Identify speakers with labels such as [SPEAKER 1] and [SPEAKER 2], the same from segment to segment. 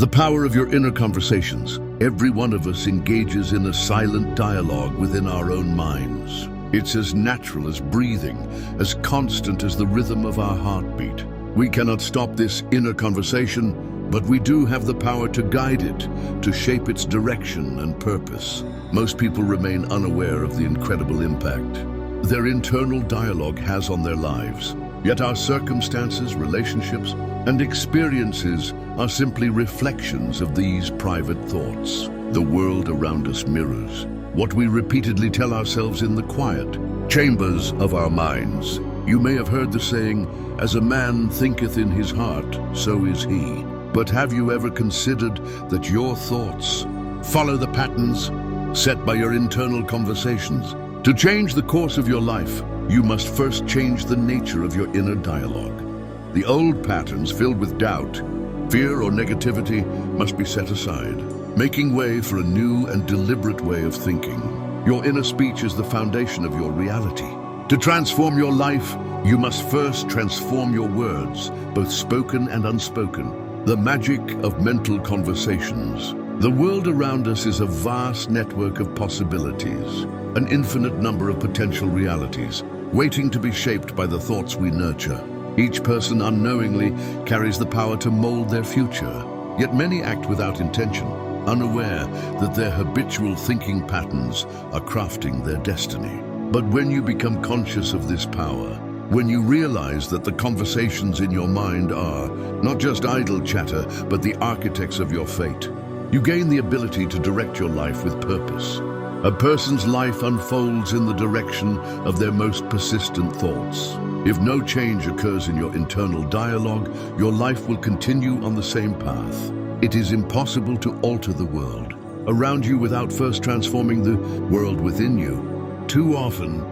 [SPEAKER 1] The power of your inner conversations. Every one of us engages in a silent dialogue within our own minds. It's as natural as breathing, as constant as the rhythm of our heartbeat. We cannot stop this inner conversation, but we do have the power to guide it, to shape its direction and purpose. Most people remain unaware of the incredible impact their internal dialogue has on their lives. Yet our circumstances, relationships, and experiences are simply reflections of these private thoughts. The world around us mirrors what we repeatedly tell ourselves in the quiet chambers of our minds. You may have heard the saying, "As a man thinketh in his heart, so is he." But have you ever considered that your thoughts follow the patterns set by your internal conversations? To change the course of your life, you must first change the nature of your inner dialogue. The old patterns filled with doubt, fear, or negativity must be set aside, making way for a new and deliberate way of thinking. Your inner speech is the foundation of your reality. To transform your life, you must first transform your words, both spoken and unspoken. The magic of mental conversations. The world around us is a vast network of possibilities, an infinite number of potential realities, waiting to be shaped by the thoughts we nurture. Each person unknowingly carries the power to mold their future, yet many act without intention, unaware that their habitual thinking patterns are crafting their destiny. But when you become conscious of this power, when you realize that the conversations in your mind are not just idle chatter, but the architects of your fate, you gain the ability to direct your life with purpose. A person's life unfolds in the direction of their most persistent thoughts. If no change occurs in your internal dialogue, your life will continue on the same path. It is impossible to alter the world around you without first transforming the world within you. Too often,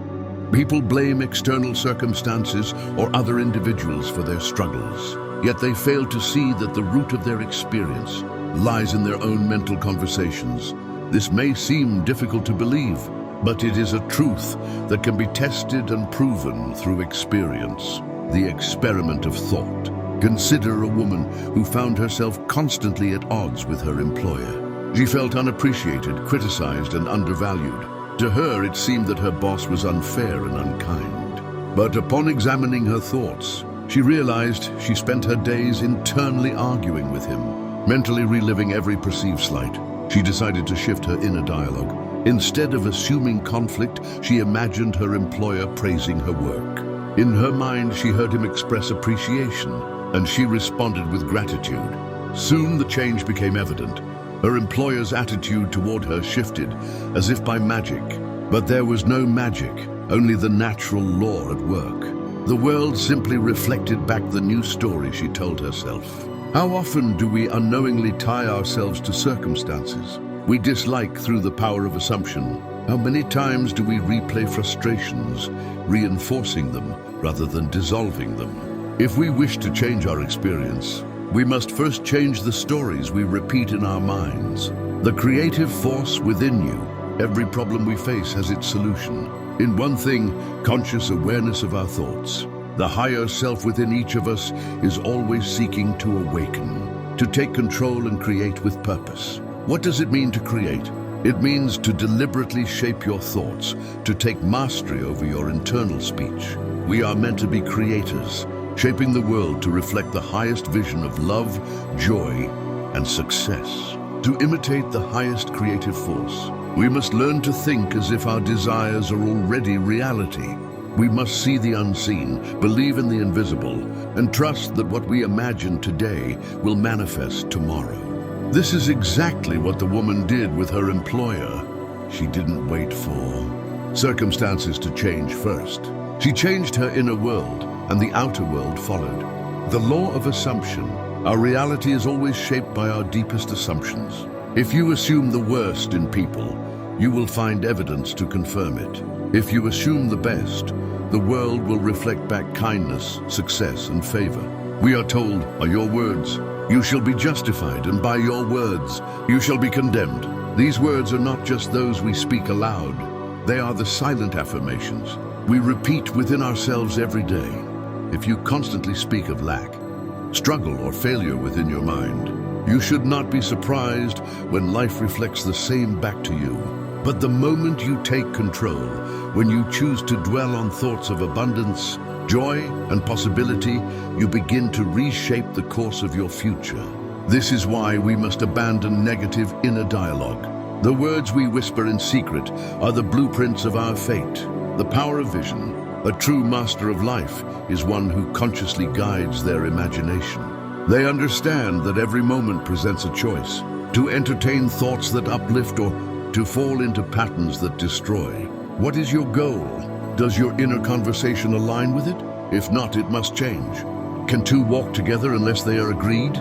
[SPEAKER 1] people blame external circumstances or other individuals for their struggles, yet they fail to see that the root of their experience lies in their own mental conversations. This may seem difficult to believe, but it is a truth that can be tested and proven through experience. The experiment of thought. Consider a woman who found herself constantly at odds with her employer. She felt unappreciated, criticized, and undervalued. To her, it seemed that her boss was unfair and unkind. But upon examining her thoughts, she realized she spent her days internally arguing with him, mentally reliving every perceived slight. She decided to shift her inner dialogue. Instead of assuming conflict, she imagined her employer praising her work. In her mind, she heard him express appreciation, and she responded with gratitude. Soon the change became evident. Her employer's attitude toward her shifted, as if by magic. But there was no magic, only the natural law at work. The world simply reflected back the new story she told herself. How often do we unknowingly tie ourselves to circumstances we dislike through the power of assumption? How many times do we replay frustrations, reinforcing them rather than dissolving them? If we wish to change our experience, we must first change the stories we repeat in our minds. The creative force within you. Every problem we face has its solution. In one thing, conscious awareness of our thoughts. The higher self within each of us is always seeking to awaken, to take control and create with purpose. What does it mean to create? It means to deliberately shape your thoughts, to take mastery over your internal speech. We are meant to be creators, shaping the world to reflect the highest vision of love, joy, and success. To imitate the highest creative force, we must learn to think as if our desires are already reality. We must see the unseen, believe in the invisible, and trust that what we imagine today will manifest tomorrow. This is exactly what the woman did with her employer. She didn't wait for circumstances to change first. She changed her inner world, and the outer world followed. The law of assumption. Our reality is always shaped by our deepest assumptions. If you assume the worst in people, you will find evidence to confirm it. If you assume the best, the world will reflect back kindness, success, and favor. We are told, by your words, you shall be justified, and by your words, you shall be condemned. These words are not just those we speak aloud. They are the silent affirmations we repeat within ourselves every day. If you constantly speak of lack, struggle, or failure within your mind, You should not be surprised when life reflects the same back to you. But the moment you take control, when you choose to dwell on thoughts of abundance, joy, and possibility, you begin to reshape the course of your future. This is why we must abandon negative inner dialogue. The words we whisper in secret are the blueprints of our fate. The power of vision, a true master of life, is one who consciously guides their imagination. They understand that every moment presents a choice, to entertain thoughts that uplift or to fall into patterns that destroy. What is your goal? Does your inner conversation align with it? If not, it must change. Can two walk together unless they are agreed?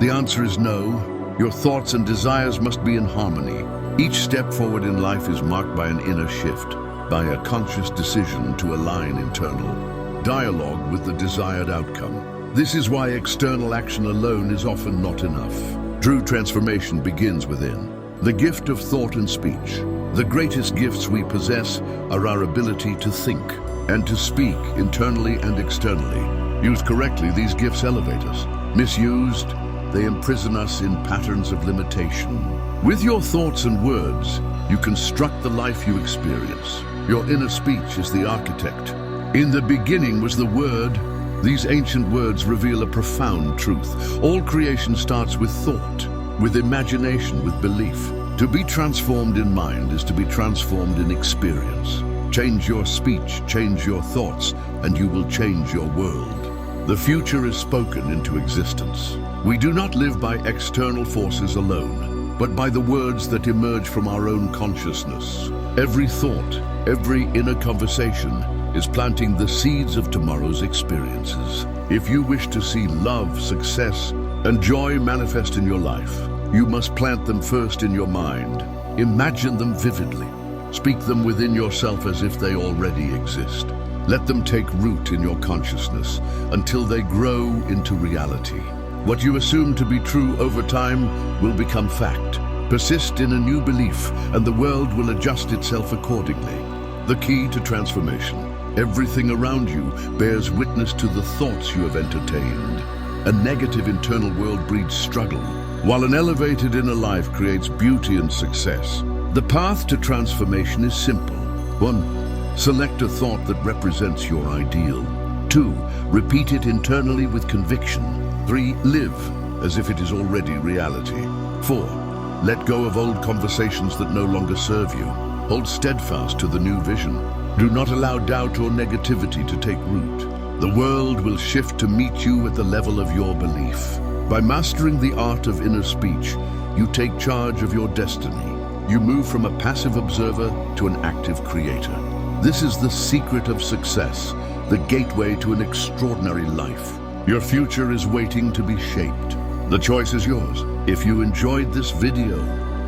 [SPEAKER 1] The answer is no. Your thoughts and desires must be in harmony. Each step forward in life is marked by an inner shift, by a conscious decision to align internal dialogue with the desired outcome. This is why external action alone is often not enough. True transformation begins within. The gift of thought and speech. The greatest gifts we possess are our ability to think and to speak internally and externally. Used correctly, these gifts elevate us. Misused, they imprison us in patterns of limitation. With your thoughts and words, you construct the life you experience. Your inner speech is the architect. In the beginning was the Word. These ancient words reveal a profound truth. All creation starts with thought, with imagination, with belief. To be transformed in mind is to be transformed in experience. Change your speech, change your thoughts, and you will change your world. The future is spoken into existence. We do not live by external forces alone, but by the words that emerge from our own consciousness. Every thought, every inner conversation is planting the seeds of tomorrow's experiences. If you wish to see love, success, and joy manifest in your life, you must plant them first in your mind. Imagine them vividly. Speak them within yourself as if they already exist. Let them take root in your consciousness until they grow into reality. What you assume to be true over time will become fact. Persist in a new belief, and the world will adjust itself accordingly. The key to transformation. Everything around you bears witness to the thoughts you have entertained. A negative internal world breeds struggle, while an elevated inner life creates beauty and success. The path to transformation is simple. 1. Select a thought that represents your ideal. 2. Repeat it internally with conviction. 3. Live as if it is already reality. 4. Let go of old conversations that no longer serve you. Hold steadfast to the new vision. Do not allow doubt or negativity to take root. The world will shift to meet you at the level of your belief. By mastering the art of inner speech, you take charge of your destiny. You move from a passive observer to an active creator. This is the secret of success, the gateway to an extraordinary life. Your future is waiting to be shaped. The choice is yours. If you enjoyed this video,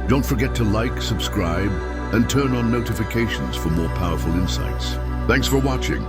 [SPEAKER 1] don't forget to like, subscribe, and turn on notifications for more powerful insights. Thanks for watching.